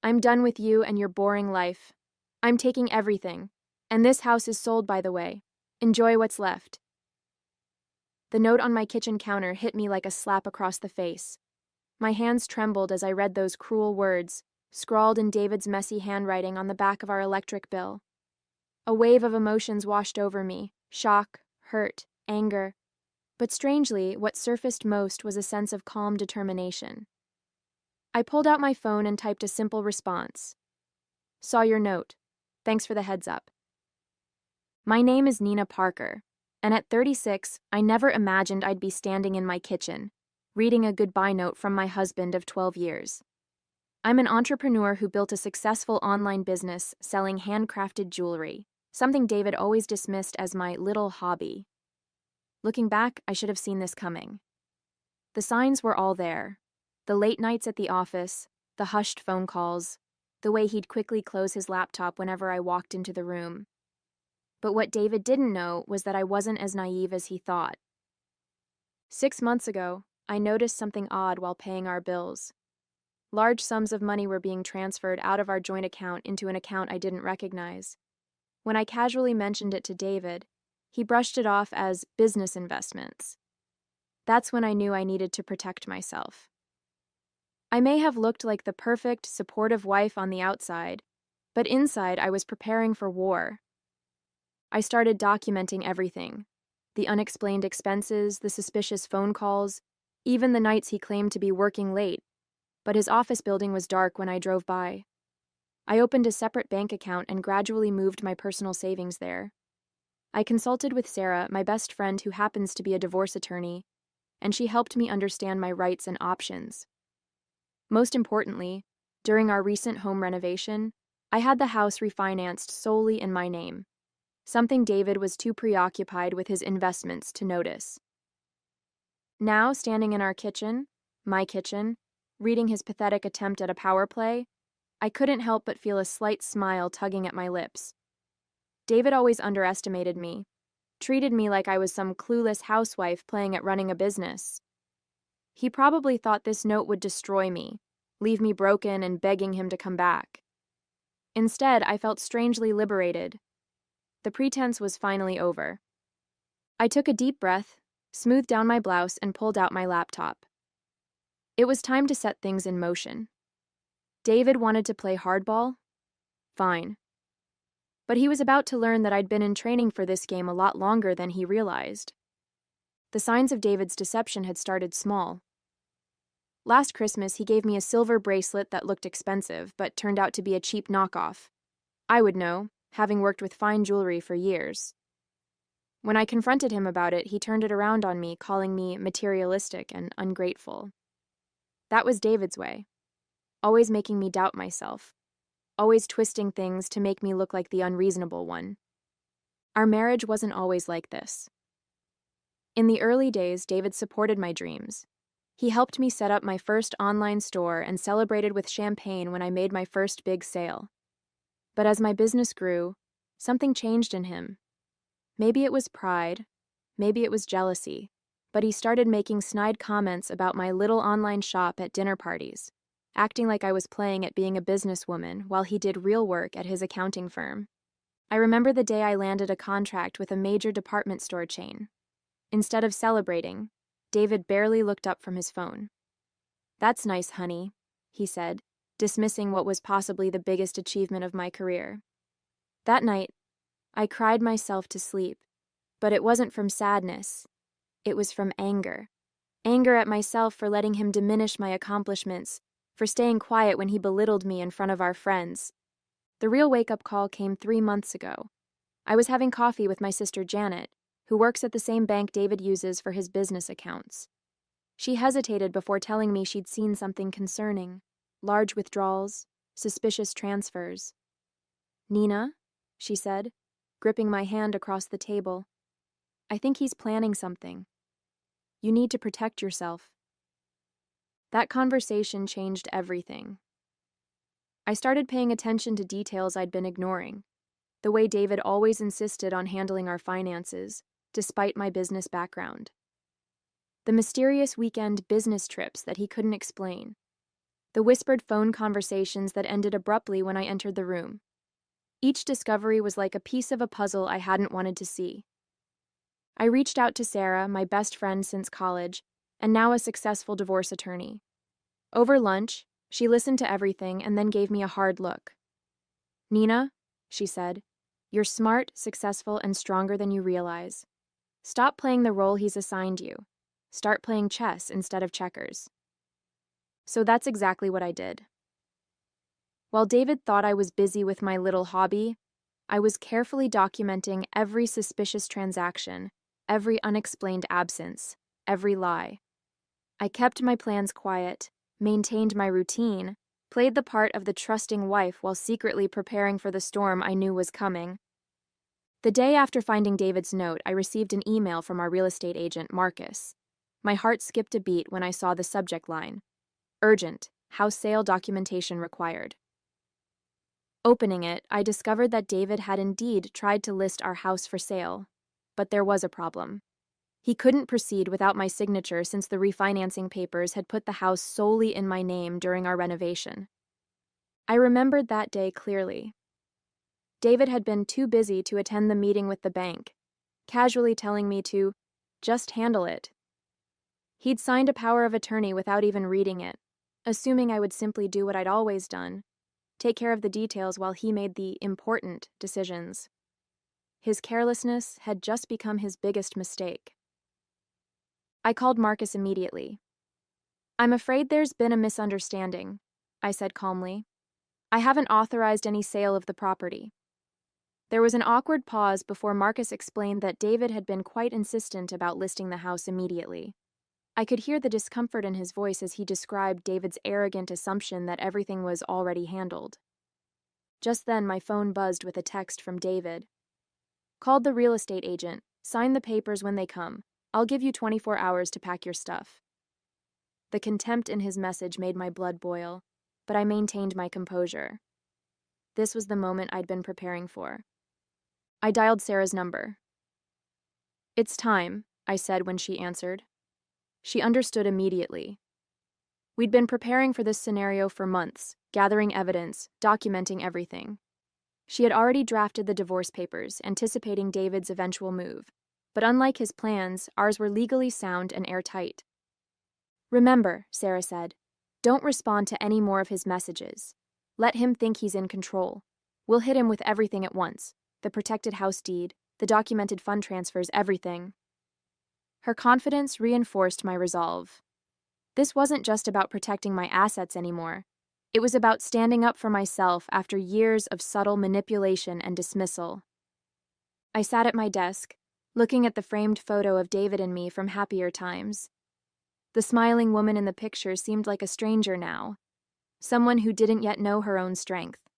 I'm done with you and your boring life. I'm taking everything. And this house is sold, by the way. Enjoy what's left." The note on my kitchen counter hit me like a slap across the face. My hands trembled as I read those cruel words, scrawled in David's messy handwriting on the back of our electric bill. A wave of emotions washed over me: shock, hurt, anger. But strangely, what surfaced most was a sense of calm determination. I pulled out my phone and typed a simple response. "Saw your note. Thanks for the heads up." My name is Nina Parker, and at 36, I never imagined I'd be standing in my kitchen, reading a goodbye note from my husband of 12 years. I'm an entrepreneur who built a successful online business selling handcrafted jewelry, something David always dismissed as my little hobby. Looking back, I should have seen this coming. The signs were all there. The late nights at the office, the hushed phone calls, the way he'd quickly close his laptop whenever I walked into the room. But what David didn't know was that I wasn't as naive as he thought. 6 months ago, I noticed something odd while paying our bills. Large sums of money were being transferred out of our joint account into an account I didn't recognize. When I casually mentioned it to David, he brushed it off as business investments. That's when I knew I needed to protect myself. I may have looked like the perfect, supportive wife on the outside, but inside I was preparing for war. I started documenting everything: the unexplained expenses, the suspicious phone calls, even the nights he claimed to be working late, but his office building was dark when I drove by. I opened a separate bank account and gradually moved my personal savings there. I consulted with Sarah, my best friend who happens to be a divorce attorney, and she helped me understand my rights and options. Most importantly, during our recent home renovation, I had the house refinanced solely in my name, something David was too preoccupied with his investments to notice. Now, standing in our kitchen, my kitchen, reading his pathetic attempt at a power play, I couldn't help but feel a slight smile tugging at my lips. David always underestimated me, treated me like I was some clueless housewife playing at running a business. He probably thought this note would destroy me, leave me broken and begging him to come back. Instead, I felt strangely liberated. The pretense was finally over. I took a deep breath, smoothed down my blouse, and pulled out my laptop. It was time to set things in motion. David wanted to play hardball? Fine. But he was about to learn that I'd been in training for this game a lot longer than he realized. The signs of David's deception had started small. Last Christmas, he gave me a silver bracelet that looked expensive, but turned out to be a cheap knockoff. I would know, having worked with fine jewelry for years. When I confronted him about it, he turned it around on me, calling me materialistic and ungrateful. That was David's way, always making me doubt myself, always twisting things to make me look like the unreasonable one. Our marriage wasn't always like this. In the early days, David supported my dreams. He helped me set up my first online store and celebrated with champagne when I made my first big sale. But as my business grew, something changed in him. Maybe it was pride, maybe it was jealousy, but he started making snide comments about my little online shop at dinner parties, acting like I was playing at being a businesswoman while he did real work at his accounting firm. I remember the day I landed a contract with a major department store chain. Instead of celebrating, David barely looked up from his phone. "That's nice, honey," he said, dismissing what was possibly the biggest achievement of my career. That night, I cried myself to sleep, but it wasn't from sadness. It was from anger. Anger at myself for letting him diminish my accomplishments, for staying quiet when he belittled me in front of our friends. The real wake-up call came 3 months ago. I was having coffee with my sister Janet, who works at the same bank David uses for his business accounts. She hesitated before telling me she'd seen something concerning: large withdrawals, suspicious transfers. "Nina," she said, gripping my hand across the table, "I think he's planning something. You need to protect yourself." That conversation changed everything. I started paying attention to details I'd been ignoring: the way David always insisted on handling our finances, despite my business background. The mysterious weekend business trips that he couldn't explain. The whispered phone conversations that ended abruptly when I entered the room. Each discovery was like a piece of a puzzle I hadn't wanted to see. I reached out to Sarah, my best friend since college, and now a successful divorce attorney. Over lunch, she listened to everything and then gave me a hard look. "Nina," she said, "you're smart, successful, and stronger than you realize. Stop playing the role he's assigned you. Start playing chess instead of checkers." So that's exactly what I did. While David thought I was busy with my little hobby, I was carefully documenting every suspicious transaction, every unexplained absence, every lie. I kept my plans quiet, maintained my routine, played the part of the trusting wife while secretly preparing for the storm I knew was coming. The day after finding David's note, I received an email from our real estate agent, Marcus. My heart skipped a beat when I saw the subject line: "Urgent, house sale documentation required." Opening it, I discovered that David had indeed tried to list our house for sale, but there was a problem. He couldn't proceed without my signature since the refinancing papers had put the house solely in my name during our renovation. I remembered that day clearly. David had been too busy to attend the meeting with the bank, casually telling me to just handle it. He'd signed a power of attorney without even reading it, assuming I would simply do what I'd always done: take care of the details while he made the important decisions. His carelessness had just become his biggest mistake. I called Marcus immediately. "I'm afraid there's been a misunderstanding," I said calmly. "I haven't authorized any sale of the property." There was an awkward pause before Marcus explained that David had been quite insistent about listing the house immediately. I could hear the discomfort in his voice as he described David's arrogant assumption that everything was already handled. Just then, my phone buzzed with a text from David. "Called the real estate agent. Sign the papers when they come. I'll give you 24 hours to pack your stuff." The contempt in his message made my blood boil, but I maintained my composure. This was the moment I'd been preparing for. I dialed Sarah's number. "It's time," I said when she answered. She understood immediately. We'd been preparing for this scenario for months, gathering evidence, documenting everything. She had already drafted the divorce papers, anticipating David's eventual move, but unlike his plans, ours were legally sound and airtight. "Remember," Sarah said, "don't respond to any more of his messages. Let him think he's in control. We'll hit him with everything at once: the protected house deed, the documented fund transfers, everything." Her confidence reinforced my resolve. This wasn't just about protecting my assets anymore. It was about standing up for myself after years of subtle manipulation and dismissal. I sat at my desk, looking at the framed photo of David and me from happier times. The smiling woman in the picture seemed like a stranger now, someone who didn't yet know her own strength.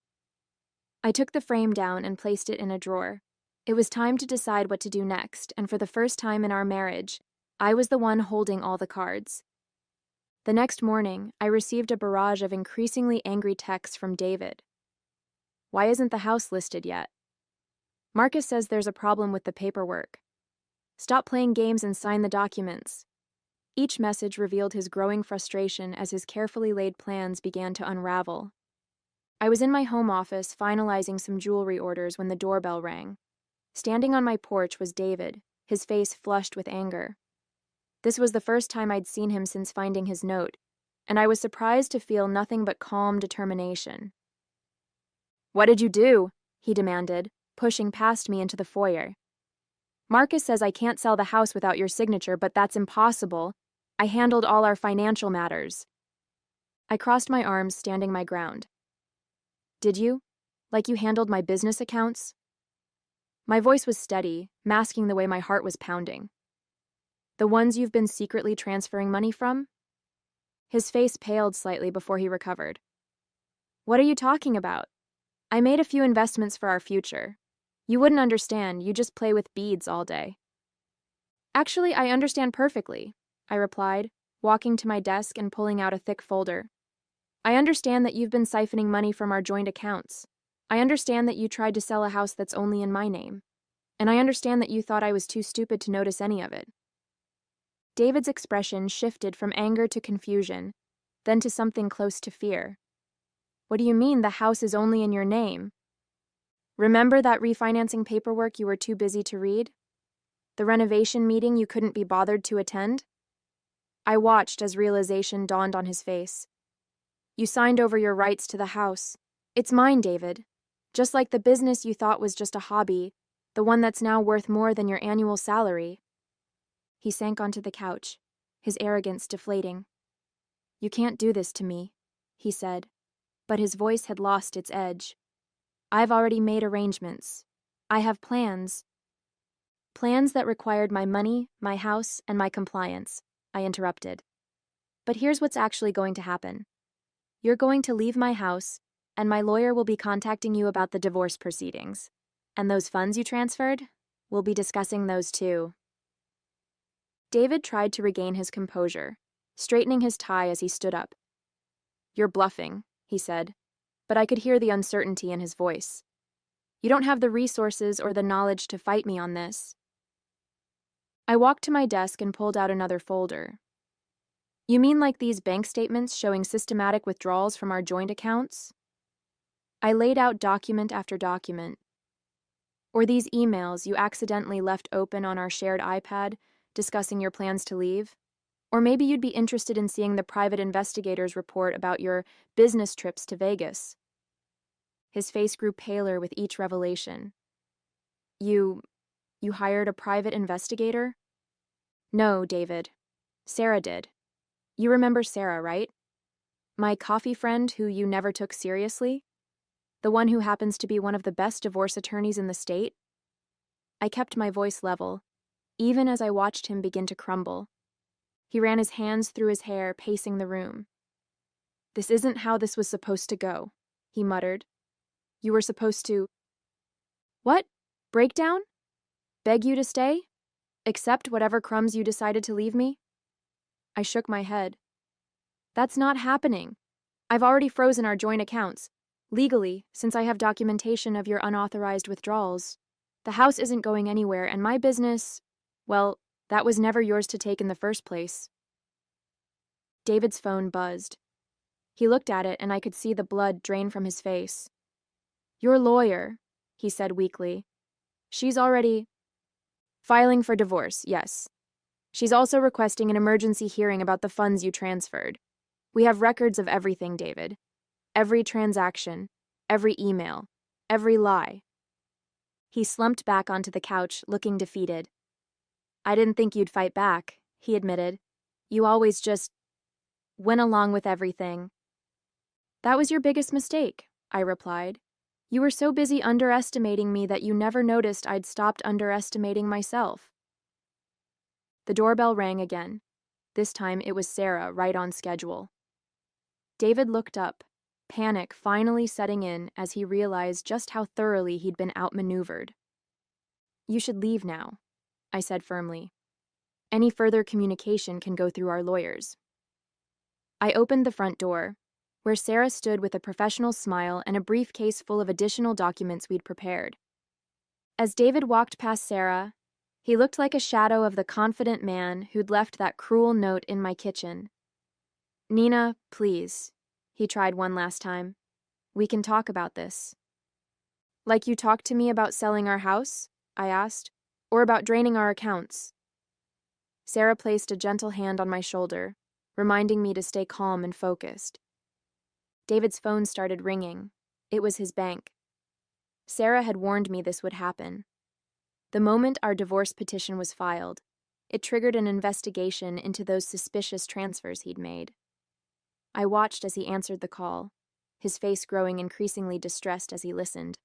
I took the frame down and placed it in a drawer. It was time to decide what to do next, and for the first time in our marriage, I was the one holding all the cards. The next morning, I received a barrage of increasingly angry texts from David. "Why isn't the house listed yet?" "Marcus says there's a problem with the paperwork." "Stop playing games and sign the documents." Each message revealed his growing frustration as his carefully laid plans began to unravel. I was in my home office finalizing some jewelry orders when the doorbell rang. Standing on my porch was David, his face flushed with anger. This was the first time I'd seen him since finding his note, and I was surprised to feel nothing but calm determination. "What did you do?" he demanded, pushing past me into the foyer. "Marcus says I can't sell the house without your signature, but that's impossible. I handled all our financial matters." I crossed my arms, standing my ground. "Did you? Like you handled my business accounts?" My voice was steady, masking the way my heart was pounding. "The ones you've been secretly transferring money from?" His face paled slightly before he recovered. "What are you talking about? I made a few investments for our future. You wouldn't understand, you just play with beads all day." "Actually, I understand perfectly," I replied, walking to my desk and pulling out a thick folder. "I understand that you've been siphoning money from our joint accounts. I understand that you tried to sell a house that's only in my name. And I understand that you thought I was too stupid to notice any of it." David's expression shifted from anger to confusion, then to something close to fear. What do you mean the house is only in your name? Remember that refinancing paperwork you were too busy to read? The renovation meeting you couldn't be bothered to attend? I watched as realization dawned on his face. You signed over your rights to the house. It's mine, David. Just like the business you thought was just a hobby, the one that's now worth more than your annual salary. He sank onto the couch, his arrogance deflating. You can't do this to me, he said, but his voice had lost its edge. I've already made arrangements. I have plans. Plans that required my money, my house, and my compliance, I interrupted. But here's what's actually going to happen. You're going to leave my house, and my lawyer will be contacting you about the divorce proceedings. And those funds you transferred? We'll be discussing those too. David tried to regain his composure, straightening his tie as he stood up. You're bluffing, he said, but I could hear the uncertainty in his voice. You don't have the resources or the knowledge to fight me on this. I walked to my desk and pulled out another folder. You mean like these bank statements showing systematic withdrawals from our joint accounts? I laid out document after document. Or these emails you accidentally left open on our shared iPad discussing your plans to leave? Or maybe you'd be interested in seeing the private investigator's report about your business trips to Vegas. His face grew paler with each revelation. You hired a private investigator? No, David. Sarah did. You remember Sarah, right? My coffee friend who you never took seriously? The one who happens to be one of the best divorce attorneys in the state? I kept my voice level, even as I watched him begin to crumble. He ran his hands through his hair, pacing the room. This isn't how this was supposed to go, he muttered. You were supposed to... What? Breakdown? Beg you to stay? Accept whatever crumbs you decided to leave me? I shook my head. That's not happening. I've already frozen our joint accounts, legally, since I have documentation of your unauthorized withdrawals. The house isn't going anywhere, and my business, well, that was never yours to take in the first place. David's phone buzzed. He looked at it, and I could see the blood drain from his face. Your lawyer, he said weakly. She's already... Filing for divorce, yes. She's also requesting an emergency hearing about the funds you transferred. We have records of everything, David. Every transaction, every email, every lie. He slumped back onto the couch, looking defeated. I didn't think you'd fight back, he admitted. You always just went along with everything. That was your biggest mistake, I replied. You were so busy underestimating me that you never noticed I'd stopped underestimating myself. The doorbell rang again. This time it was Sarah, right on schedule. David looked up, panic finally setting in as he realized just how thoroughly he'd been outmaneuvered. You should leave now, I said firmly. Any further communication can go through our lawyers. I opened the front door, where Sarah stood with a professional smile and a briefcase full of additional documents we'd prepared. As David walked past Sarah, he looked like a shadow of the confident man who'd left that cruel note in my kitchen. Nina, please, he tried one last time. We can talk about this. Like you talked to me about selling our house? I asked. Or about draining our accounts? Sarah placed a gentle hand on my shoulder, reminding me to stay calm and focused. David's phone started ringing. It was his bank. Sarah had warned me this would happen. The moment our divorce petition was filed, it triggered an investigation into those suspicious transfers he'd made. I watched as he answered the call, his face growing increasingly distressed as he listened.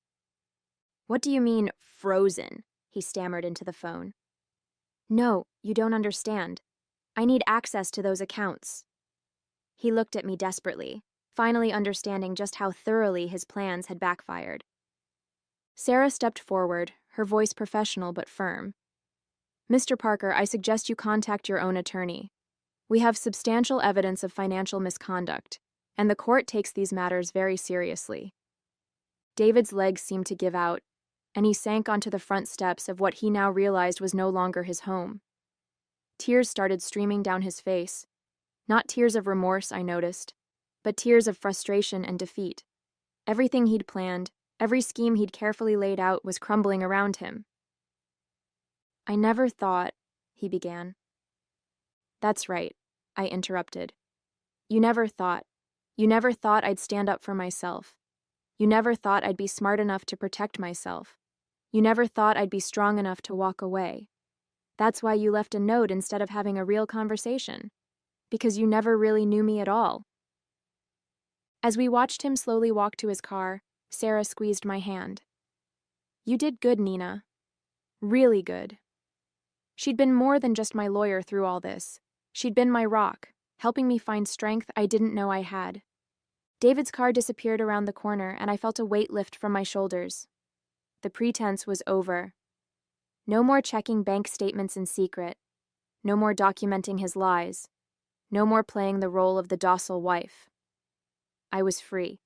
What do you mean, frozen? He stammered into the phone. No, you don't understand. I need access to those accounts. He looked at me desperately, finally understanding just how thoroughly his plans had backfired. Sarah stepped forward, her voice professional but firm. Mr. Parker, I suggest you contact your own attorney. We have substantial evidence of financial misconduct, and the court takes these matters very seriously. David's legs seemed to give out, and he sank onto the front steps of what he now realized was no longer his home. Tears started streaming down his face. Not tears of remorse, I noticed, but tears of frustration and defeat. Everything he'd planned, every scheme he'd carefully laid out was crumbling around him. I never thought, he began. That's right, I interrupted. You never thought I'd stand up for myself. You never thought I'd be smart enough to protect myself. You never thought I'd be strong enough to walk away. That's why you left a note instead of having a real conversation. Because you never really knew me at all. As we watched him slowly walk to his car, Sarah squeezed my hand. You did good, Nina. Really good. She'd been more than just my lawyer through all this. She'd been my rock, helping me find strength I didn't know I had. David's car disappeared around the corner, and I felt a weight lift from my shoulders. The pretense was over. No more checking bank statements in secret. No more documenting his lies. No more playing the role of the docile wife. I was free.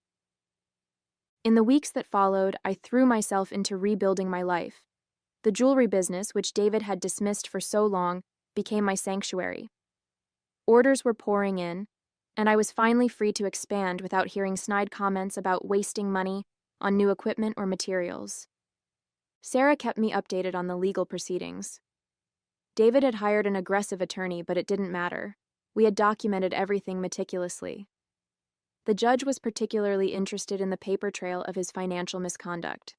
In the weeks that followed, I threw myself into rebuilding my life. The jewelry business, which David had dismissed for so long, became my sanctuary. Orders were pouring in, and I was finally free to expand without hearing snide comments about wasting money on new equipment or materials. Sarah kept me updated on the legal proceedings. David had hired an aggressive attorney, but it didn't matter. We had documented everything meticulously. The judge was particularly interested in the paper trail of his financial misconduct.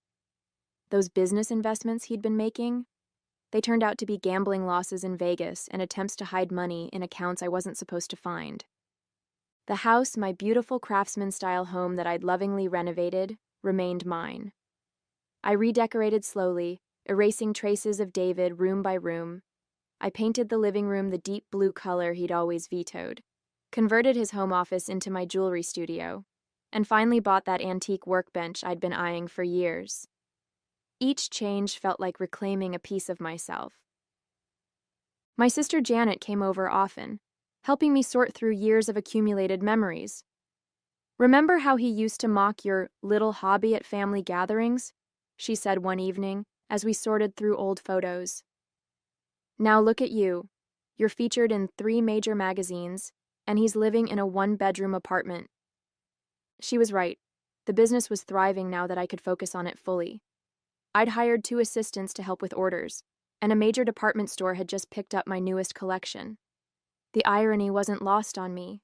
Those business investments he'd been making, they turned out to be gambling losses in Vegas and attempts to hide money in accounts I wasn't supposed to find. The house, my beautiful craftsman-style home that I'd lovingly renovated, remained mine. I redecorated slowly, erasing traces of David room by room. I painted the living room the deep blue color he'd always vetoed, converted his home office into my jewelry studio, and finally bought that antique workbench I'd been eyeing for years. Each change felt like reclaiming a piece of myself. My sister Janet came over often, helping me sort through years of accumulated memories. Remember how he used to mock your little hobby at family gatherings? She said one evening as we sorted through old photos. Now look at you. You're featured in 3 major magazines, and he's living in a 1-bedroom apartment. She was right. The business was thriving now that I could focus on it fully. I'd hired 2 assistants to help with orders, and a major department store had just picked up my newest collection. The irony wasn't lost on me.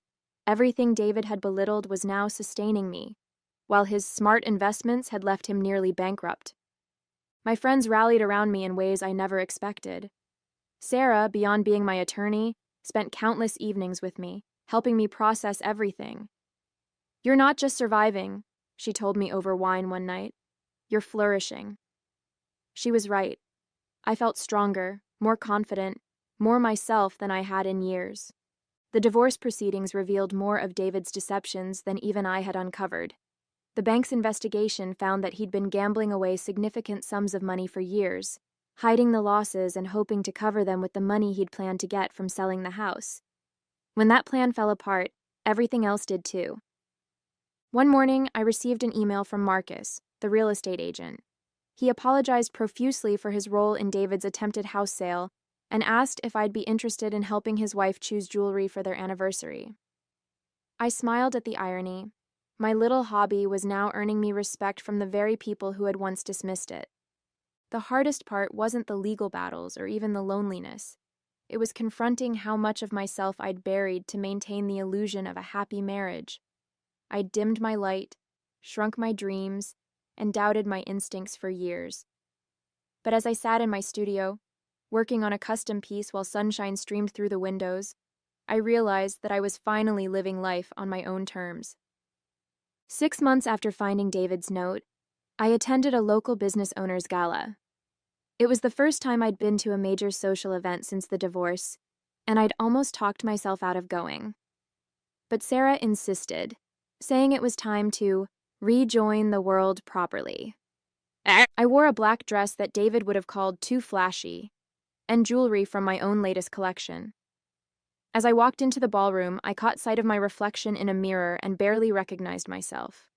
Everything David had belittled was now sustaining me, while his smart investments had left him nearly bankrupt. My friends rallied around me in ways I never expected. Sarah, beyond being my attorney, spent countless evenings with me, helping me process everything. You're not just surviving, she told me over wine one night. You're flourishing. She was right. I felt stronger, more confident, more myself than I had in years. The divorce proceedings revealed more of David's deceptions than even I had uncovered. The bank's investigation found that he'd been gambling away significant sums of money for years, hiding the losses and hoping to cover them with the money he'd planned to get from selling the house. When that plan fell apart, everything else did too. One morning, I received an email from Marcus, the real estate agent. He apologized profusely for his role in David's attempted house sale and asked if I'd be interested in helping his wife choose jewelry for their anniversary. I smiled at the irony. My little hobby was now earning me respect from the very people who had once dismissed it. The hardest part wasn't the legal battles or even the loneliness. It was confronting how much of myself I'd buried to maintain the illusion of a happy marriage. I'd dimmed my light, shrunk my dreams, and doubted my instincts for years. But as I sat in my studio, working on a custom piece while sunshine streamed through the windows, I realized that I was finally living life on my own terms. 6 months after finding David's note, I attended a local business owners gala. It was the first time I'd been to a major social event since the divorce, and I'd almost talked myself out of going. But Sarah insisted, saying it was time to rejoin the world properly. I wore a black dress that David would have called too flashy, and jewelry from my own latest collection. As I walked into the ballroom, I caught sight of my reflection in a mirror and barely recognized myself.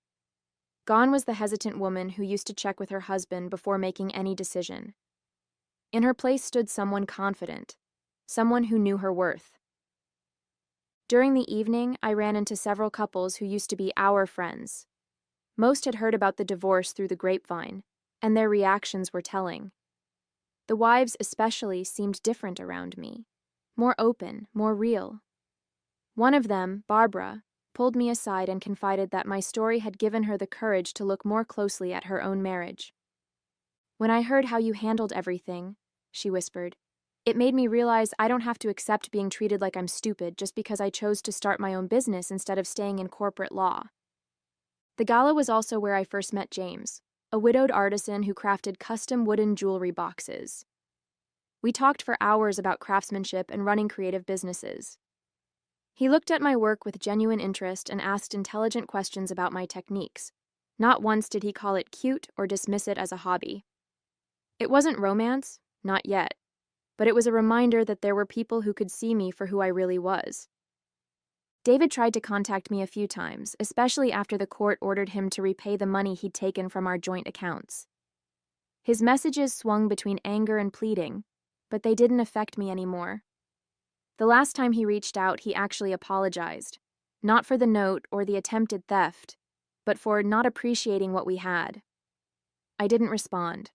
Gone was the hesitant woman who used to check with her husband before making any decision. In her place stood someone confident, someone who knew her worth. During the evening, I ran into several couples who used to be our friends. Most had heard about the divorce through the grapevine, and their reactions were telling. The wives especially seemed different around me. More open, more real. One of them, Barbara, pulled me aside and confided that my story had given her the courage to look more closely at her own marriage. "When I heard how you handled everything," she whispered, "it made me realize I don't have to accept being treated like I'm stupid just because I chose to start my own business instead of staying in corporate law." The gala was also where I first met James, a widowed artisan who crafted custom wooden jewelry boxes. We talked for hours about craftsmanship and running creative businesses. He looked at my work with genuine interest and asked intelligent questions about my techniques. Not once did he call it cute or dismiss it as a hobby. It wasn't romance, not yet, but it was a reminder that there were people who could see me for who I really was. David tried to contact me a few times, especially after the court ordered him to repay the money he'd taken from our joint accounts. His messages swung between anger and pleading, but they didn't affect me anymore. The last time he reached out, he actually apologized, not for the note or the attempted theft, but for not appreciating what we had. I didn't respond.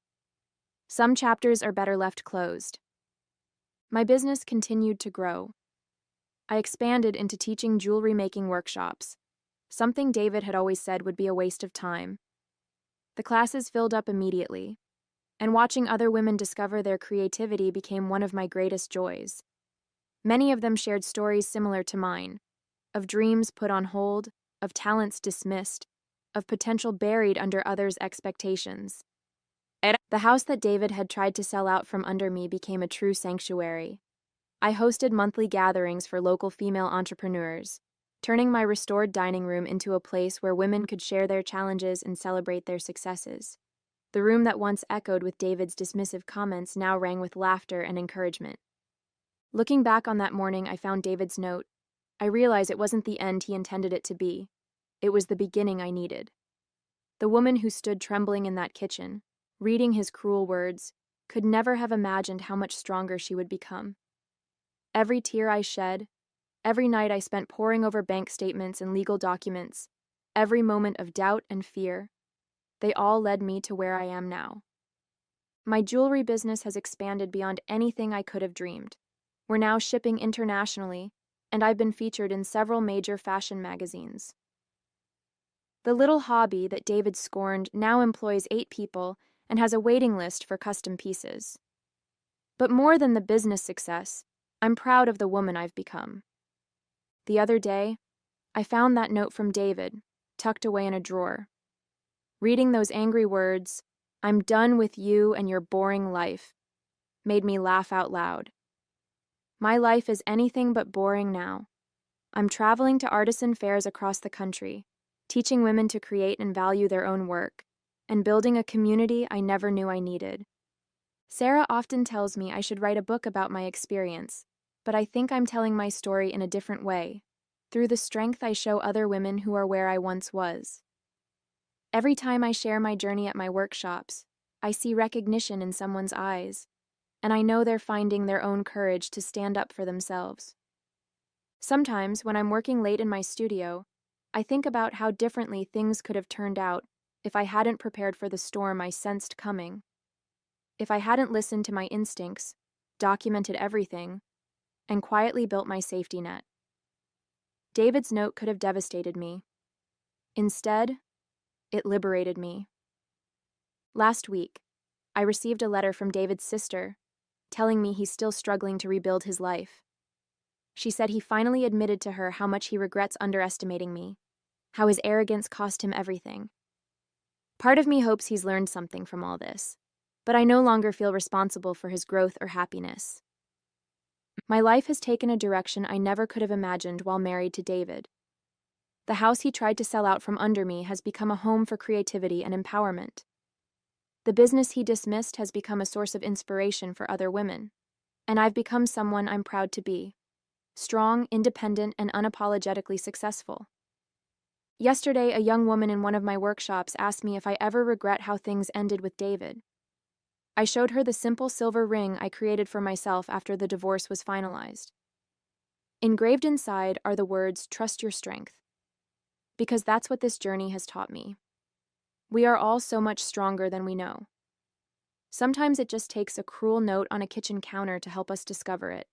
Some chapters are better left closed. My business continued to grow. I expanded into teaching jewelry making workshops, something David had always said would be a waste of time. The classes filled up immediately, and watching other women discover their creativity became one of my greatest joys. Many of them shared stories similar to mine, of dreams put on hold, of talents dismissed, of potential buried under others' expectations. The house that David had tried to sell out from under me became a true sanctuary. I hosted monthly gatherings for local female entrepreneurs, turning my restored dining room into a place where women could share their challenges and celebrate their successes. The room that once echoed with David's dismissive comments now rang with laughter and encouragement. Looking back on that morning, I found David's note. I realized it wasn't the end he intended it to be. It was the beginning I needed. The woman who stood trembling in that kitchen, reading his cruel words, could never have imagined how much stronger she would become. Every tear I shed, every night I spent poring over bank statements and legal documents, every moment of doubt and fear, they all led me to where I am now. My jewelry business has expanded beyond anything I could have dreamed. We're now shipping internationally, and I've been featured in several major fashion magazines. The little hobby that David scorned now employs 8 people and has a waiting list for custom pieces. But more than the business success, I'm proud of the woman I've become. The other day, I found that note from David, tucked away in a drawer. Reading those angry words, "I'm done with you and your boring life," made me laugh out loud. My life is anything but boring now. I'm traveling to artisan fairs across the country, teaching women to create and value their own work, and building a community I never knew I needed. Sarah often tells me I should write a book about my experience, but I think I'm telling my story in a different way, through the strength I show other women who are where I once was. Every time I share my journey at my workshops, I see recognition in someone's eyes, and I know they're finding their own courage to stand up for themselves. Sometimes, when I'm working late in my studio, I think about how differently things could have turned out if I hadn't prepared for the storm I sensed coming. If I hadn't listened to my instincts, documented everything, and quietly built my safety net. David's note could have devastated me. Instead, it liberated me. Last week, I received a letter from David's sister, telling me he's still struggling to rebuild his life. She said he finally admitted to her how much he regrets underestimating me, how his arrogance cost him everything. Part of me hopes he's learned something from all this, but I no longer feel responsible for his growth or happiness. My life has taken a direction I never could have imagined while married to David. The house he tried to sell out from under me has become a home for creativity and empowerment. The business he dismissed has become a source of inspiration for other women, and I've become someone I'm proud to be. Strong, independent, and unapologetically successful. Yesterday, a young woman in one of my workshops asked me if I ever regret how things ended with David. I showed her the simple silver ring I created for myself after the divorce was finalized. Engraved inside are the words, "Trust your strength." Because that's what this journey has taught me. We are all so much stronger than we know. Sometimes it just takes a cruel note on a kitchen counter to help us discover it.